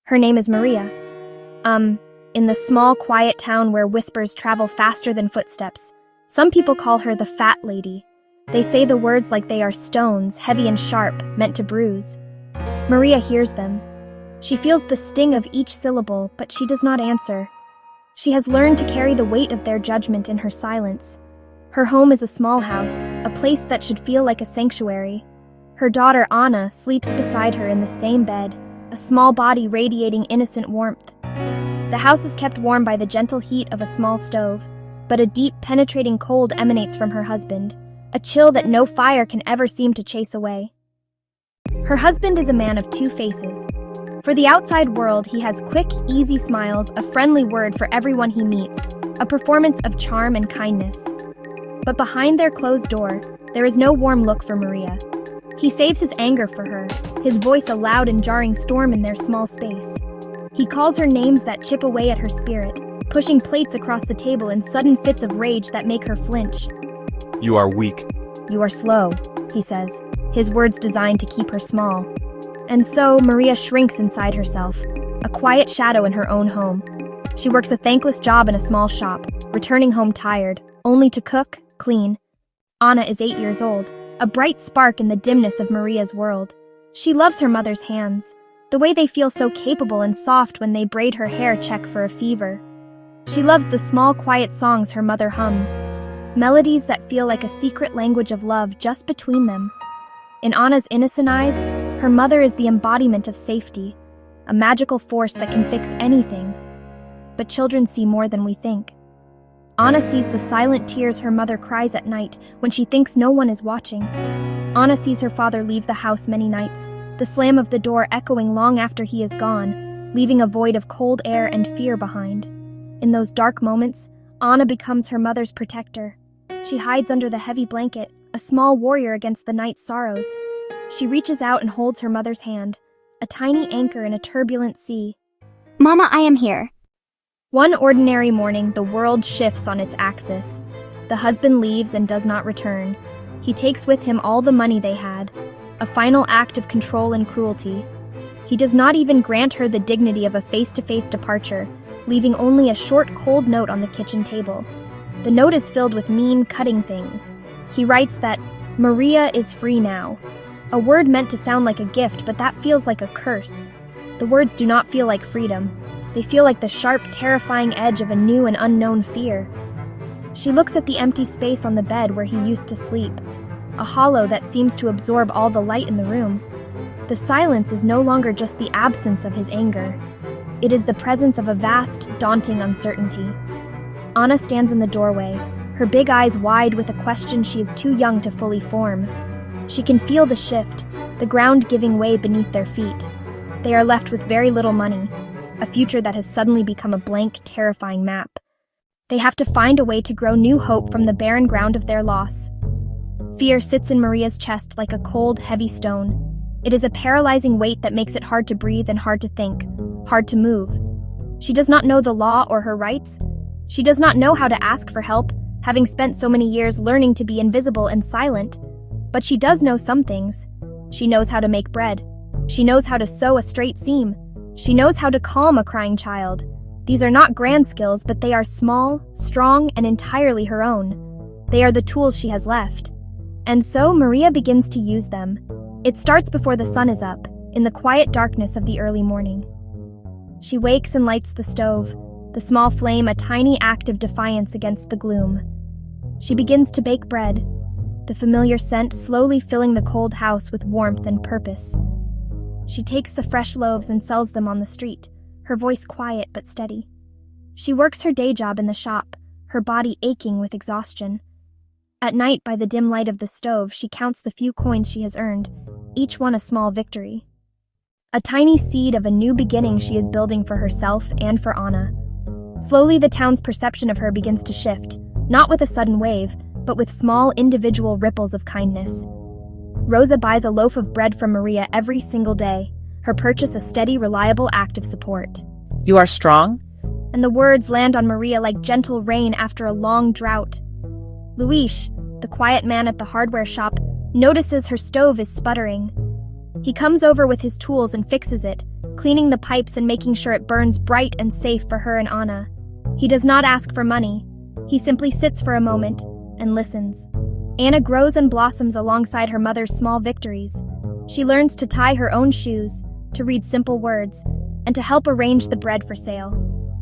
Her name is Maria. In the small, quiet town where whispers travel faster than footsteps, some people call her the Fat Lady. They say the words like they are stones, heavy and sharp, meant to bruise. Maria hears them. She feels the sting of each syllable, but she does not answer. She has learned to carry the weight of their judgment in her silence. Her home is a small house, a place that should feel like a sanctuary. Her daughter, Anna, sleeps beside her in the same bed, a small body radiating innocent warmth. The house is kept warm by the gentle heat of a small stove, but a deep, penetrating cold emanates from her husband, a chill that no fire can ever seem to chase away. Her husband is a man of two faces. For the outside world, he has quick, easy smiles, a friendly word for everyone he meets, a performance of charm and kindness. But behind their closed door, there is no warm look for Maria. He saves his anger for her, his voice a loud and jarring storm in their small space. He calls her names that chip away at her spirit, pushing plates across the table in sudden fits of rage that make her flinch. You are weak. You are slow, he says, his words designed to keep her small. And so, Maria shrinks inside herself, a quiet shadow in her own home. She works a thankless job in a small shop, returning home tired, only to cook, clean. Anna is 8 years old, a bright spark in the dimness of Maria's world. She loves her mother's hands, the way they feel so capable and soft when they braid her hair check for a fever. She loves the small, quiet songs her mother hums, melodies that feel like a secret language of love just between them. In Anna's innocent eyes, her mother is the embodiment of safety, a magical force that can fix anything. But children see more than we think. Anna sees the silent tears her mother cries at night when she thinks no one is watching. Anna sees her father leave the house many nights, the slam of the door echoing long after he is gone, leaving a void of cold air and fear behind. In those dark moments, Anna becomes her mother's protector. She hides under the heavy blanket, a small warrior against the night's sorrows. She reaches out and holds her mother's hand, a tiny anchor in a turbulent sea. Mama, I am here. One ordinary morning, the world shifts on its axis. The husband leaves and does not return. He takes with him all the money they had, a final act of control and cruelty. He does not even grant her the dignity of a face-to-face departure, leaving only a short, cold note on the kitchen table. The note is filled with mean, cutting things. He writes that Maria is free now, a word meant to sound like a gift, but that feels like a curse. The words do not feel like freedom. They feel like the sharp, terrifying edge of a new and unknown fear. She looks at the empty space on the bed where he used to sleep, a hollow that seems to absorb all the light in the room. The silence is no longer just the absence of his anger. It is the presence of a vast, daunting uncertainty. Anna stands in the doorway, her big eyes wide with a question she is too young to fully form. She can feel the shift, the ground giving way beneath their feet. They are left with very little money, a future that has suddenly become a blank, terrifying map. They have to find a way to grow new hope from the barren ground of their loss. Fear sits in Maria's chest like a cold, heavy stone. It is a paralyzing weight that makes it hard to breathe and hard to think, hard to move. She does not know the law or her rights. She does not know how to ask for help, having spent so many years learning to be invisible and silent. But she does know some things. She knows how to make bread. She knows how to sew a straight seam. She knows how to calm a crying child. These are not grand skills, but they are small, strong, and entirely her own. They are the tools she has left. And so Maria begins to use them. It starts before the sun is up, in the quiet darkness of the early morning. She wakes and lights the stove, the small flame a tiny act of defiance against the gloom. She begins to bake bread, the familiar scent slowly filling the cold house with warmth and purpose. She takes the fresh loaves and sells them on the street, her voice quiet but steady. She works her day job in the shop, her body aching with exhaustion. At night, by the dim light of the stove, she counts the few coins she has earned, each one a small victory. A tiny seed of a new beginning she is building for herself and for Anna. Slowly, the town's perception of her begins to shift, not with a sudden wave, but with small individual ripples of kindness. Rosa buys a loaf of bread from Maria every single day, her purchase a steady, reliable act of support. You are strong? And the words land on Maria like gentle rain after a long drought. Luis, the quiet man at the hardware shop, notices her stove is sputtering. He comes over with his tools and fixes it, cleaning the pipes and making sure it burns bright and safe for her and Anna. He does not ask for money. He simply sits for a moment and listens. Anna grows and blossoms alongside her mother's small victories. She learns to tie her own shoes, to read simple words, and to help arrange the bread for sale.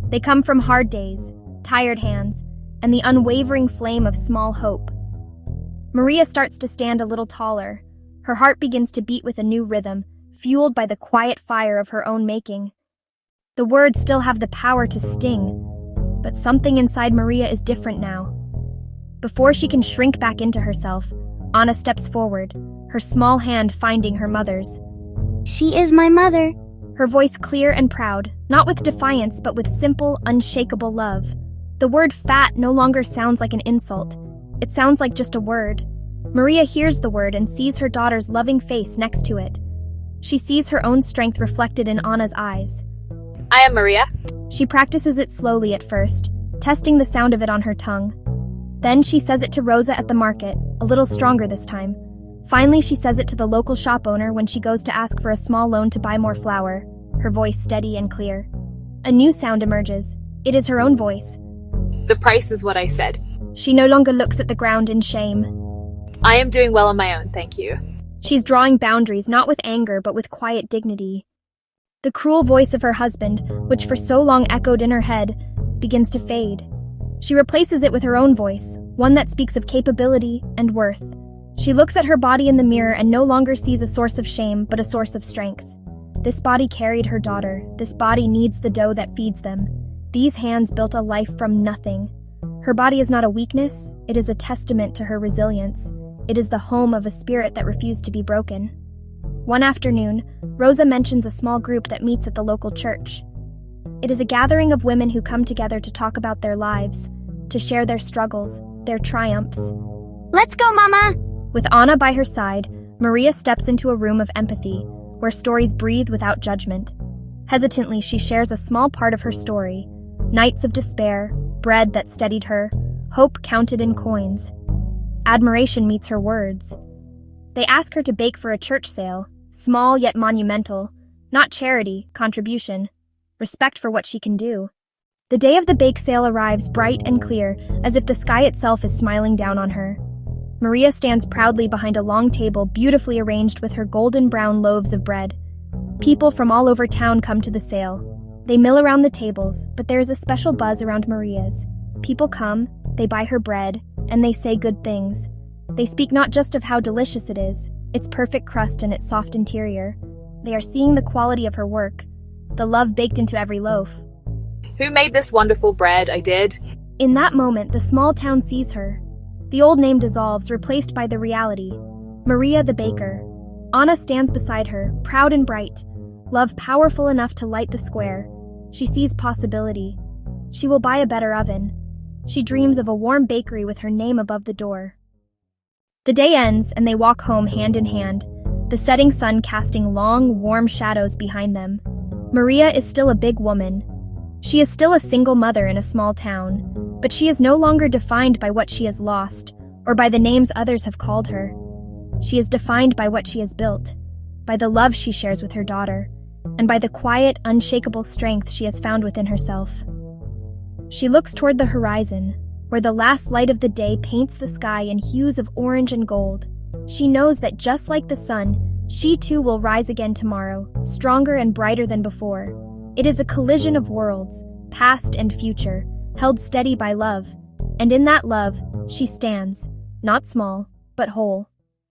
They come from hard days, tired hands, and the unwavering flame of small hope. Maria starts to stand a little taller. Her heart begins to beat with a new rhythm, fueled by the quiet fire of her own making. The words still have the power to sting, but something inside Maria is different now. Before she can shrink back into herself, Anna steps forward, her small hand finding her mother's. She is my mother. Her voice clear and proud, not with defiance but with simple, unshakable love. The word fat no longer sounds like an insult. It sounds like just a word. Maria hears the word and sees her daughter's loving face next to it. She sees her own strength reflected in Anna's eyes. I am Maria. She practices it slowly at first, testing the sound of it on her tongue. Then she says it to Rosa at the market, a little stronger this time. Finally, she says it to the local shop owner when she goes to ask for a small loan to buy more flour, her voice steady and clear. A new sound emerges. It is her own voice. The price is what I said. She no longer looks at the ground in shame. I am doing well on my own, thank you. She's drawing boundaries, not with anger, but with quiet dignity. The cruel voice of her husband, which for so long echoed in her head, begins to fade. She replaces it with her own voice, one that speaks of capability and worth. She looks at her body in the mirror and no longer sees a source of shame, but a source of strength. This body carried her daughter. This body needs the dough that feeds them. These hands built a life from nothing. Her body is not a weakness. It is a testament to her resilience. It is the home of a spirit that refused to be broken. One afternoon, Rosa mentions a small group that meets at the local church. It is a gathering of women who come together to talk about their lives, to share their struggles, their triumphs. Let's go, Mama! With Anna by her side, Maria steps into a room of empathy, where stories breathe without judgment. Hesitantly, she shares a small part of her story. Nights of despair, bread that steadied her, hope counted in coins. Admiration meets her words. They ask her to bake for a church sale, small yet monumental, not charity, contribution, respect for what she can do. The day of the bake sale arrives bright and clear, as if the sky itself is smiling down on her. Maria stands proudly behind a long table beautifully arranged with her golden brown loaves of bread. People from all over town come to the sale. They mill around the tables, but there is a special buzz around Maria's. People come, they buy her bread, and they say good things. They speak not just of how delicious it is, its perfect crust and its soft interior. They are seeing the quality of her work, the love baked into every loaf. Who made this wonderful bread? I did. In that moment, the small town sees her. The old name dissolves, replaced by the reality. Maria the baker. Anna stands beside her, proud and bright. Love powerful enough to light the square. She sees possibility. She will buy a better oven. She dreams of a warm bakery with her name above the door. The day ends, and they walk home hand in hand, the setting sun casting long, warm shadows behind them. Maria is still a big woman. She is still a single mother in a small town, but she is no longer defined by what she has lost, or by the names others have called her. She is defined by what she has built, by the love she shares with her daughter, and by the quiet, unshakable strength she has found within herself. She looks toward the horizon, where the last light of the day paints the sky in hues of orange and gold. She knows that just like the sun, she too will rise again tomorrow, stronger and brighter than before. It is a collision of worlds, past and future, held steady by love. And in that love, she stands, not small, but whole.